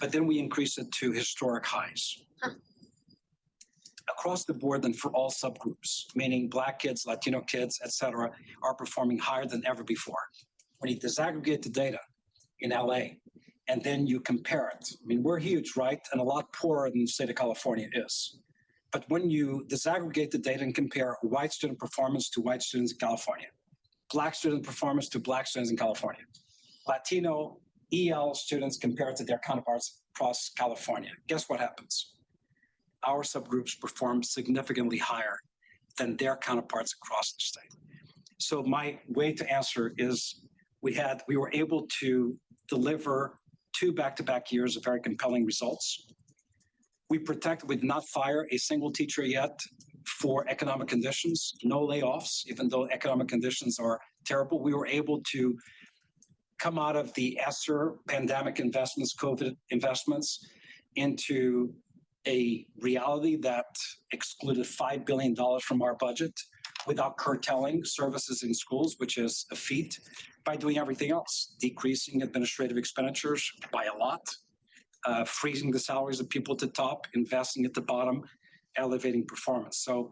But then we increased it to historic highs. Across the board and for all subgroups, meaning Black kids, Latino kids, et cetera, are performing higher than ever before. When you disaggregate the data in LA and then you compare it, I mean, we're huge, right? And a lot poorer than the state of California is. But when you disaggregate the data and compare white student performance to white students in California, Black student performance to Black students in California, Latino EL students compared to their counterparts across California, guess what happens? Our subgroups perform significantly higher than their counterparts across the state. So my way to answer is we were able to deliver 2 back-to-back years of very compelling results. We did not fire a single teacher yet for economic conditions, no layoffs, even though economic conditions are terrible. We were able to come out of the ESSER pandemic investments, COVID investments, into a reality that excluded $5 billion from our budget without curtailing services in schools, which is a feat, by doing everything else, decreasing administrative expenditures by a lot, freezing the salaries of people at the top, investing at the bottom, elevating performance. So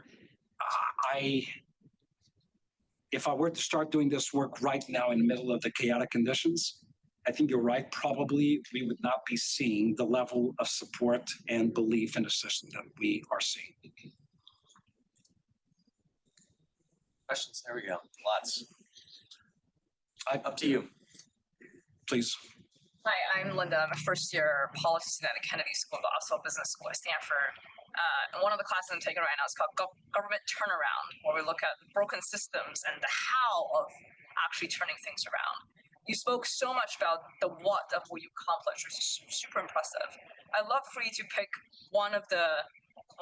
if I were to start doing this work right now in the middle of the chaotic conditions, I think you're right. Probably we would not be seeing the level of support and belief in the system that we are seeing. Questions? There we go. Lots. Up to you. Please. Hi, I'm Linda. I'm a first-year policy student at Kennedy School, but also a business school at Stanford. And one of the classes I'm taking right now is called Government Turnaround, where we look at broken systems and the how of actually turning things around. You spoke so much about the what of what you accomplished, which is super impressive. I'd love for you to pick one of the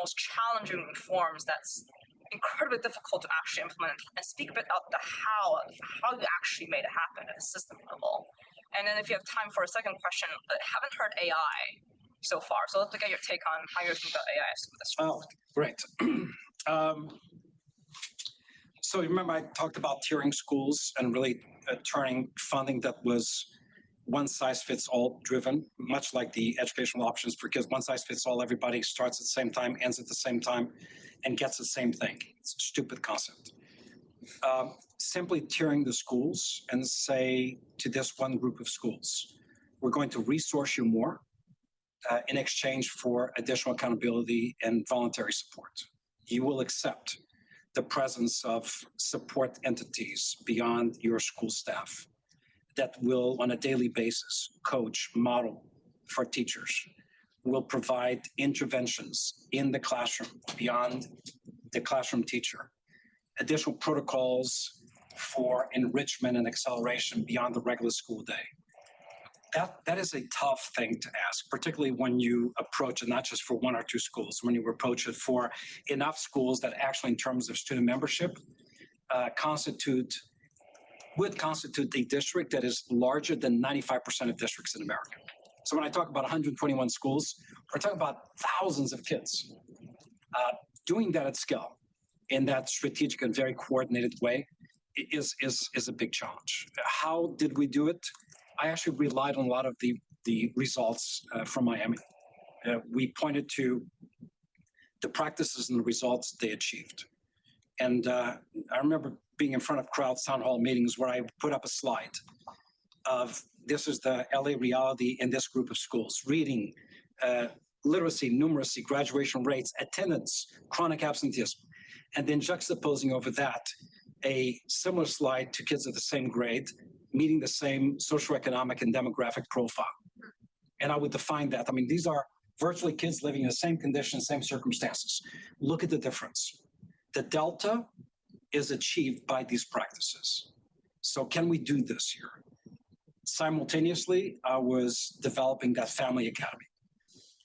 most challenging reforms that's incredibly difficult to actually implement and speak a bit about the how you actually made it happen at a system level. And then if you have time for a second question, I haven't heard AI so far. So let's get your take on how you're thinking about AI with this. Oh, great. So remember I talked about tiering schools and really turning funding that was one-size-fits-all driven, much like the educational options for kids. One-size-fits-all, everybody starts at the same time, ends at the same time, and gets the same thing. It's a stupid concept. Simply tiering the schools and say to this one group of schools, we're going to resource you more in exchange for additional accountability and voluntary support. You will accept the presence of support entities beyond your school staff that will, on a daily basis, coach, model for teachers, will provide interventions in the classroom beyond the classroom teacher, additional protocols for enrichment and acceleration beyond the regular school day. That is a tough thing to ask, particularly when you approach it not just for 1 or 2 schools, when you approach it for enough schools that actually, in terms of student membership, would constitute a district that is larger than 95% of districts in America. So when I talk about 121 schools, we're talking about thousands of kids. Doing that at scale in that strategic and very coordinated way is a big challenge. How did we do it? I actually relied on a lot of the results from Miami. We pointed to the practices and the results they achieved. And I remember being in front of crowds, town hall meetings, where I put up a slide of this is the LA reality in this group of schools: reading, literacy, numeracy, graduation rates, attendance, chronic absenteeism, and then juxtaposing over that a similar slide to kids of the same grade, meeting the same socioeconomic and demographic profile. And I would define that. I mean, these are virtually kids living in the same conditions, same circumstances. Look at the difference. The delta is achieved by these practices. So can we do this here? Simultaneously, I was developing that family academy.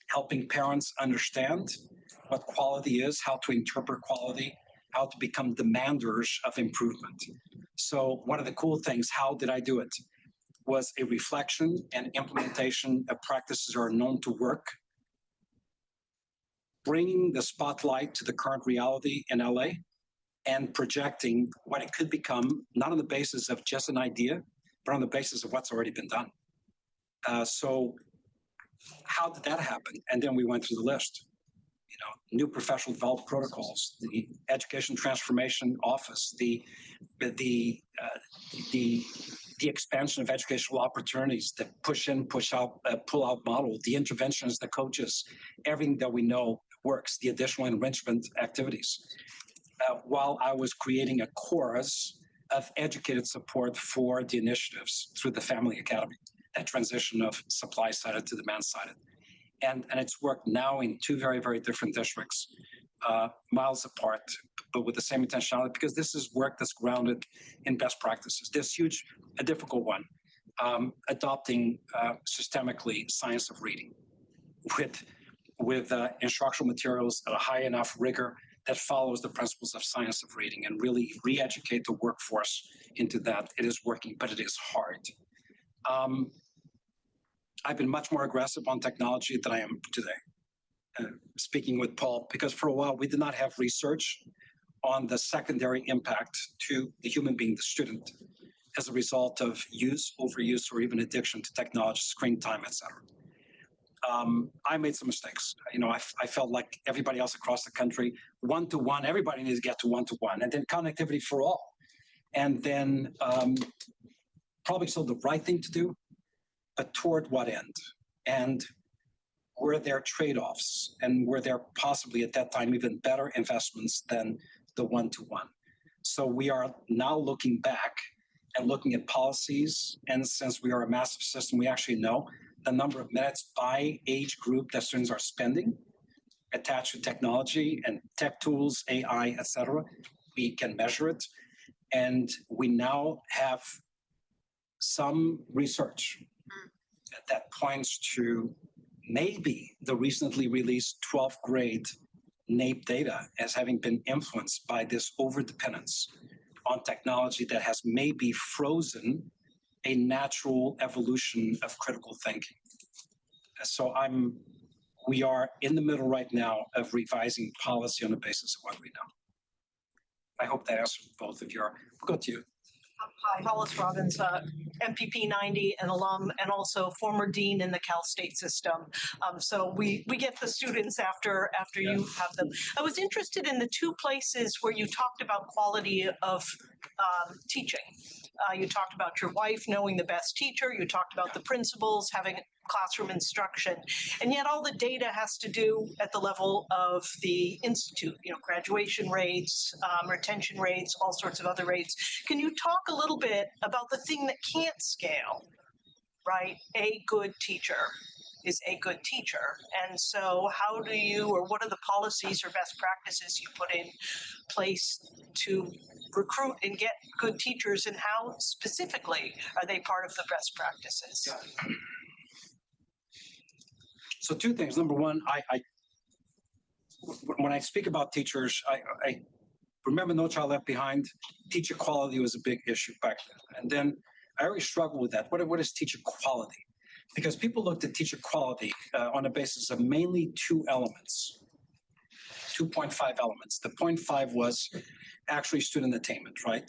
helping parents understand what quality is, how to interpret quality, how to become demanders of improvement. So one of the cool things, how did I do it? Was a reflection and implementation of practices that are known to work, bringing the spotlight to the current reality in LA and projecting what it could become, not on the basis of just an idea, but on the basis of what's already been done. So how did that happen? And then we went through the list. You know, new professional development protocols, the education transformation office, the expansion of educational opportunities, the push in, push out, pull out model, the interventions, the coaches, everything that we know works, the additional enrichment activities. While I was creating a chorus of educated support for the initiatives through the Family Academy, that transition of supply-sided to demand-sided. And it's worked now in two very, very different districts, miles apart, but with the same intentionality, because this is work that's grounded in best practices. This huge, a difficult one, adopting systemically science of reading with instructional materials at a high enough rigor that follows the principles of science of reading and really re-educate the workforce into that. It is working, but it is hard. I've been much more aggressive on technology than I am today. Speaking with Paul, because for a while we did not have research on the secondary impact to the human being, the student, as a result of use, overuse, or even addiction to technology, screen time, etc. I made some mistakes. You know, I felt like everybody else across the country, one-to-one, everybody needs to get to one-to-one, and then connectivity for all. And then probably still the right thing to do, but toward what end? And were there trade-offs? And were there possibly at that time even better investments than the one-to-one? So we are now looking back and looking at policies. And since we are a massive system, we actually know the number of minutes by age group that students are spending attached to technology and tech tools, AI, et cetera. We can measure it. And we now have some research that points to maybe the recently released 12th grade NAEP data as having been influenced by this overdependence on technology that has maybe frozen a natural evolution of critical thinking. So we are in the middle right now of revising policy on the basis of what we know. I hope that answers both of your, we'll go to you. Hi, Hollis Robbins, MPP 90 and alum, and also former dean in the Cal State system. So we get the students after you have them. I was interested in the two places where you talked about quality of teaching. You talked about your wife knowing the best teacher. You talked about the principals having classroom instruction, and yet all the data has to do at the level of the institute, you know, graduation rates, retention rates, all sorts of other rates. Can you talk a little bit about the thing that can't scale, right? A good teacher is a good teacher. And so how do you, or what are the policies or best practices you put in place to recruit and get good teachers, and how specifically are they part of the best practices? So two things. Number one, when I speak about teachers, I remember No Child Left Behind. Teacher quality was a big issue back then. And then I always struggled with that. What is teacher quality? Because people looked at teacher quality on the basis of mainly two elements, 2.5 elements. The 0.5 was actually student attainment, right?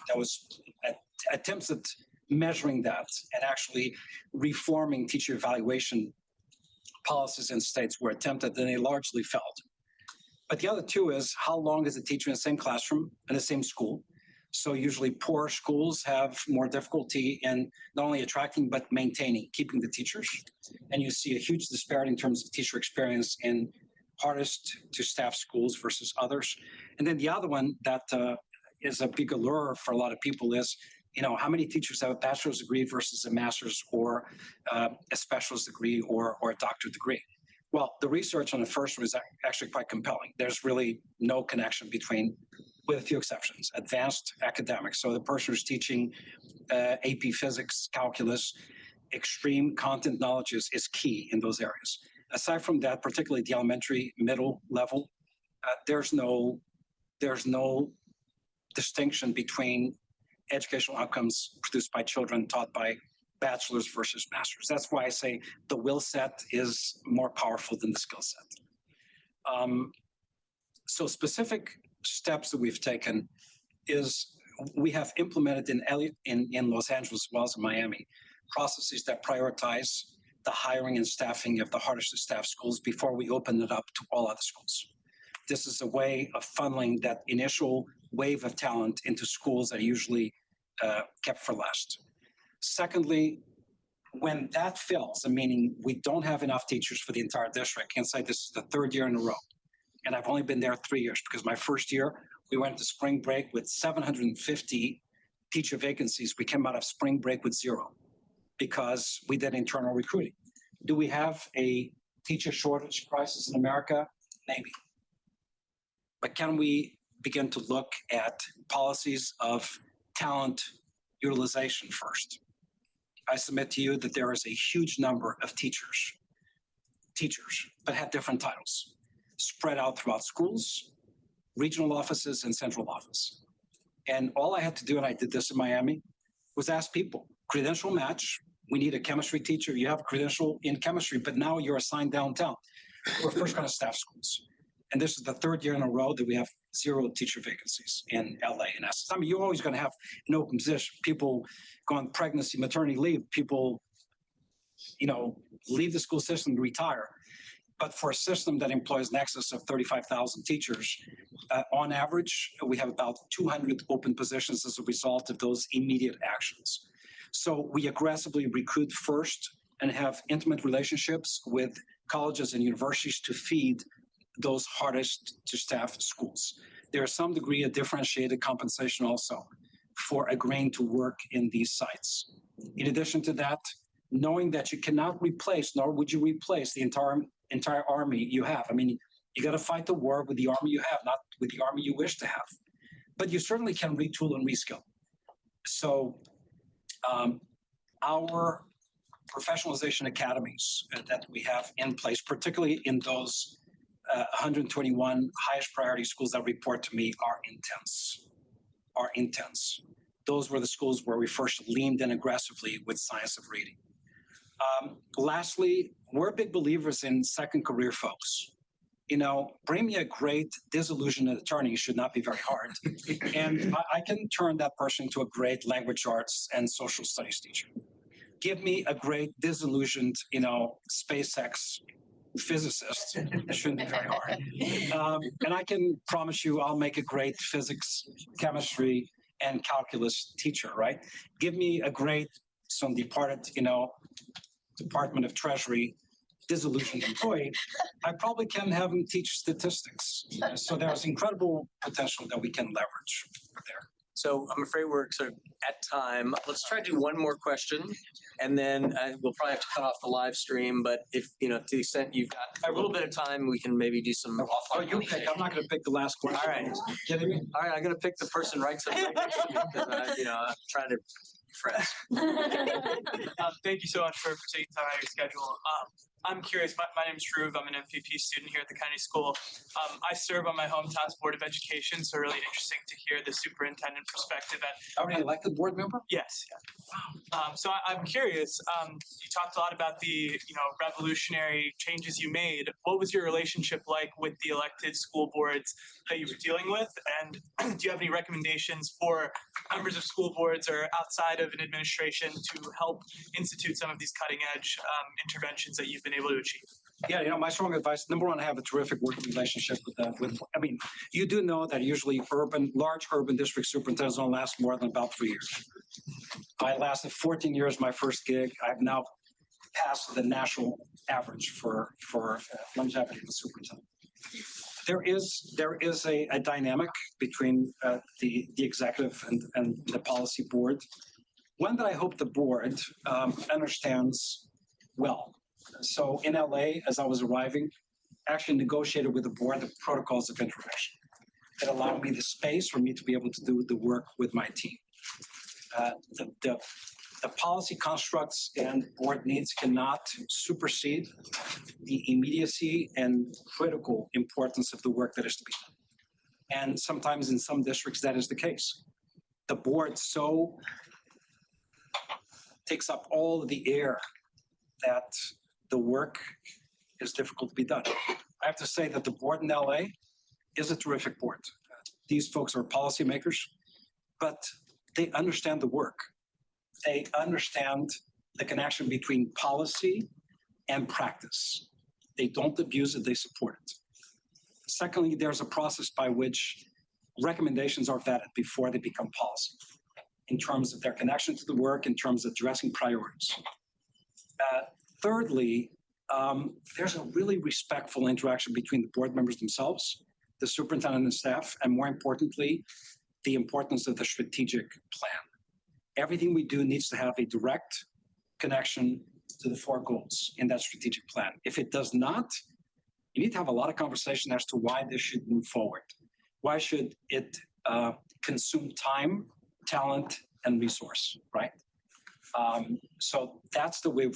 That was attempts at measuring that and actually reforming teacher evaluation policies in states were attempted, and they largely failed. But the other two is, how long is a teacher in the same classroom, in the same school? So usually poor schools have more difficulty in not only attracting, but maintaining, keeping the teachers. And you see a huge disparity in terms of teacher experience in hardest to staff schools versus others. And then the other one that is a big allure for a lot of people is, you know, how many teachers have a bachelor's degree versus a master's or a specialist degree or a doctorate degree? Well, the research on the first one is actually quite compelling. There's really no connection between, with a few exceptions, advanced academics. So the person who's teaching AP physics, calculus, extreme content knowledge is key in those areas. Aside from that, particularly the elementary, middle level, there's no distinction between educational outcomes produced by children taught by bachelors versus masters. That's why I say the will set is more powerful than the skill set. So specific steps that we've taken is we have implemented in Los Angeles as well as in Miami processes that prioritize the hiring and staffing of the hardest to staff schools before we open it up to all other schools. This is a way of funneling that initial wave of talent into schools that are usually kept for last. Secondly, when that fails, meaning we don't have enough teachers for the entire district, I can say this is the third year in a row, and I've only been there 3 years because my first year we went to spring break with 750 teacher vacancies. We came out of spring break with 0 because we did internal recruiting. Do we have a teacher shortage crisis in America? Maybe. But can we begin to look at policies of talent utilization first? I submit to you that there is a huge number of teachers, but have different titles, spread out throughout schools, regional offices, and central office. And all I had to do, and I did this in Miami, was ask people, credential match. We need a chemistry teacher. You have a credential in chemistry, but now you're assigned downtown. We're first going to staff schools. And this is the third year in a row that we have 0 teacher vacancies in LA. And I mean, you're always going to have an open position. People go on pregnancy, maternity leave. People, leave the school system and retire. But for a system that employs in excess of 35,000 teachers, on average, we have about 200 open positions as a result of those immediate actions. So we aggressively recruit first and have intimate relationships with colleges and universities to feed those hardest to staff schools. There is some degree of differentiated compensation also for agreeing to work in these sites. In addition to that, knowing that you cannot replace, nor would you replace the entire army you have. I mean, you got to fight the war with the army you have, not with the army you wish to have. But you certainly can retool and reskill. So our professionalization academies that we have in place, particularly in those 121 highest priority schools that report to me, are intense. Those were the schools where we first leaned in aggressively with science of reading. Lastly, we're big believers in second career folks. Bring me a great disillusioned attorney should not be very hard. And I can turn that person into a great language arts and social studies teacher. Give me a great disillusioned, SpaceX physicist. It shouldn't be very hard. And I can promise you I'll make a great physics, chemistry, and calculus teacher, right? Give me a great, some departed, Department of Treasury disillusioned employee, I probably can have them teach statistics. So there's incredible potential that we can leverage there. So I'm afraid we're sort of at time. Let's try to do one more question, and then we'll probably have to cut off the live stream. But if, to the extent you've got a little bit of time, we can maybe do some offline. You pick. I'm not going to pick the last question. All right. Kidding me? All right, I'm going to pick the person right next to me because I'm trying to friends. Thank you so much for taking time out of your schedule. I'm curious, my name is Dhruv. I'm an MPP student here at the county school. I serve on my hometown's Board of Education, so really interesting to hear the superintendent perspective. Are you an elected board member? Yes. Yeah. So I'm curious, you talked a lot about the revolutionary changes you made. What was your relationship like with the elected school boards that you were dealing with? And do you have any recommendations for members of school boards or outside of an administration to help institute some of these cutting edge interventions that you've been able to achieve? Yeah, my strong advice, number one, I have a terrific working relationship with you do know that usually large urban district superintendents don't last more than about 3 years. I lasted 14 years, my first gig. I've now passed the national average for longevity of a superintendent. There is a dynamic between the executive and the policy board, one that I hope the board understands well. So in LA, as I was arriving, actually negotiated with the board the protocols of interaction that allowed me the space for me to be able to do the work with my team. The policy constructs and board needs cannot supersede the immediacy and critical importance of the work that is to be done. And sometimes in some districts, that is the case. The board so takes up all of the air that the work is difficult to be done. I have to say that the board in LA is a terrific board. These folks are policymakers, but they understand the work. They understand the connection between policy and practice. They don't abuse it, they support it. Secondly, there's a process by which recommendations are vetted before they become policy, in terms of their connection to the work, in terms of addressing priorities. Thirdly, there's a really respectful interaction between the board members themselves, the superintendent and staff, and more importantly, the importance of the strategic plan. Everything we do needs to have a direct connection to the 4 goals in that strategic plan. If it does not, you need to have a lot of conversation as to why this should move forward. Why should it consume time, talent, and resource, right? So that's the way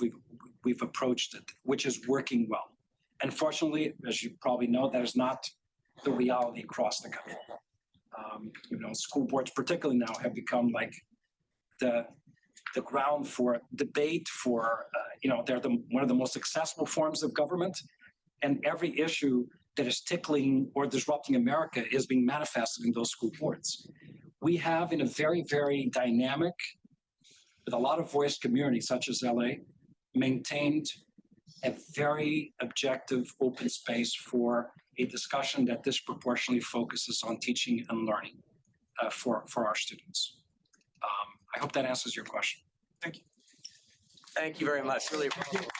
we've approached it, which is working well. Unfortunately, as you probably know, that is not the reality across the country. School boards, particularly now, have become like the ground for debate, for they're one of the most accessible forms of government, and every issue that is tickling or disrupting America is being manifested in those school boards. We have, in a very, very dynamic, with a lot of voiced community such as LA, maintained a very objective, open space for a discussion that disproportionately focuses on teaching and learning for our students. I hope that answers your question. Thank you. Thank you very much. Really appreciate it.